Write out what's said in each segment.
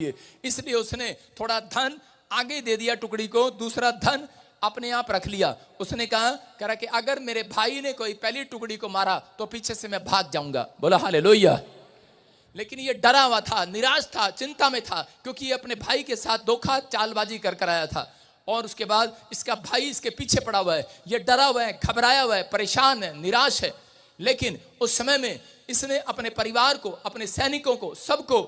इसलिए उसने थोड़ा धन आगे दे दिया टुकड़ी को, दूसरा धन अपने आप रख लिया। उसने कहा कि अगर मेरे भाई ने कोई पहली टुकड़ी को मारा तो पीछे से मैं भाग जाऊंगा। बोला हालेलुया। लेकिन ये डरा हुआ था, निराश था, चिंता में था, क्योंकि ये अपने भाई के साथ धोखा चालबाजी कर आया था। और उसके बाद इसका भाई इसके पीछे पड़ा हुआ है, ये डरा हुआ है, घबराया हुआ है, परेशान है, निराश है। लेकिन उस समय में इसने अपने परिवार को, अपने सैनिकों को, सबको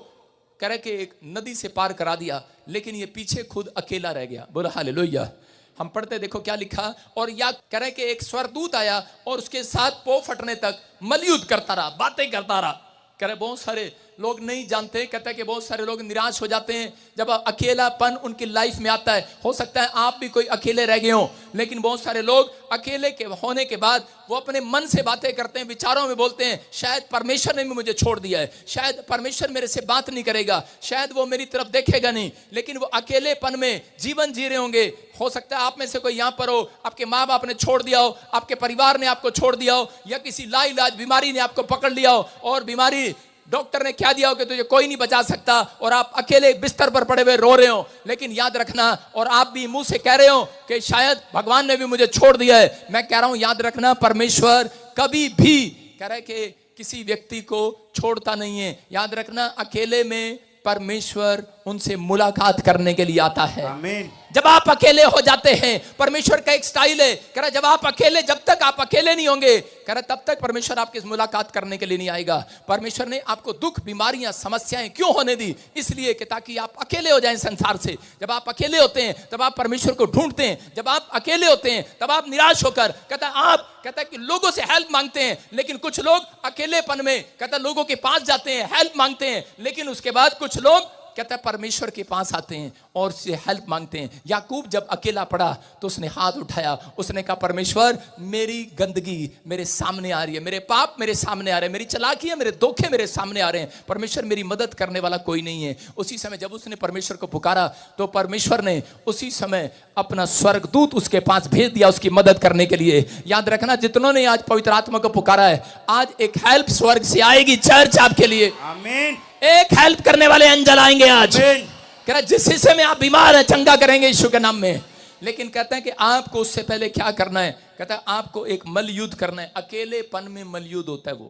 कह के एक नदी से पार करा दिया, लेकिन ये पीछे खुद अकेला रह गया। बोला हालेलुया। हम पढ़ते देखो क्या लिखा, और या कह के एक स्वरदूत आया और उसके साथ पो फटने तक मलयुद्ध करता रहा, बातें करता रहा। कह रहे बहुत सारे लोग नहीं जानते, कहता है कि बहुत सारे लोग निराश हो जाते हैं जब अकेलापन उनकी लाइफ में आता है। हो सकता है आप भी कोई अकेले रह गए हो, लेकिन बहुत सारे लोग अकेले के होने के बाद वो अपने मन से बातें करते हैं, विचारों में बोलते हैं, शायद परमेश्वर ने भी मुझे छोड़ दिया है, शायद परमेश्वर मेरे से बात नहीं करेगा, शायद वो मेरी तरफ देखेगा नहीं। लेकिन वो अकेलेपन में जीवन जी रहे होंगे। हो सकता है आप में से कोई यहाँ पर हो, आपके माँ बाप ने छोड़ दिया हो, आपके परिवार ने आपको छोड़ दिया हो, या किसी लाइलाज बीमारी ने आपको पकड़ लिया हो, और बीमारी डॉक्टर ने क्या दिया हो कि तुझे कोई नहीं बचा सकता, और आप अकेले बिस्तर पर पड़े हुए रो रहे हो। लेकिन याद रखना, और आप भी मुंह से कह रहे हो कि शायद भगवान ने भी मुझे छोड़ दिया है, मैं कह रहा हूं याद रखना, परमेश्वर कभी भी कह रहे कि किसी व्यक्ति को छोड़ता नहीं है। याद रखना, अकेले में परमेश्वर उनसे मुलाकात करने के लिए आता है। आमीन। जब आप अकेले हो जाते हैं, परमेश्वर का एक स्टाइल है, कह रहा जब आप अकेले, जब तक आप अकेले नहीं होंगे, कह रहा तब तक परमेश्वर आपकी मुलाकात करने के लिए नहीं आएगा। परमेश्वर ने आपको दुख, बीमारियां, समस्याएं क्यों होने दी? इसलिए कि ताकि आप अकेले हो जाएं संसार से। जब आप अकेले होते हैं तब आप परमेश्वर को ढूंढते हैं, जब आप अकेले होते हैं तब आप निराश होकर कहता है कि लोगों से हेल्प मांगते हैं। लेकिन कुछ लोग अकेलेपन में कहता लोगों के पास जाते हैं, हेल्प मांगते हैं, लेकिन उसके बाद कुछ लोग कहता है परमेश्वर के पास आते हैं और उससे हेल्प मांगते हैं। याकूब जब अकेला पड़ा तो उसने हाथ उठाया, उसने कहा परमेश्वर मेरी गंदगी मेरे सामने आ रही है, मेरे पाप मेरे सामने आ रहे हैं, मेरी चालाकियां, मेरे धोखे मेरे सामने आ रहे हैं, परमेश्वर मेरी मदद करने वाला कोई नहीं है। उसी समय जब उसने परमेश्वर को पुकारा तो परमेश्वर ने उसी समय अपना स्वर्गदूत उसके पास भेज दिया उसकी मदद करने के लिए। याद रखना, जितनों ने आज पवित्र आत्मा को पुकारा है, आज एक हेल्प स्वर्ग से आएगी चर्च आपके लिए। आमीन। एक हेल्प करने वाले अंजल आएंगे आज। कह रहा जिस हिस्से में आप बीमार है चंगा करेंगे यीशु के नाम में। लेकिन कहते हैं कि आपको उससे पहले क्या करना है? कहता है आपको एक मलयुद्ध करना है। अकेलेपन में मलयुद्ध होता है वो।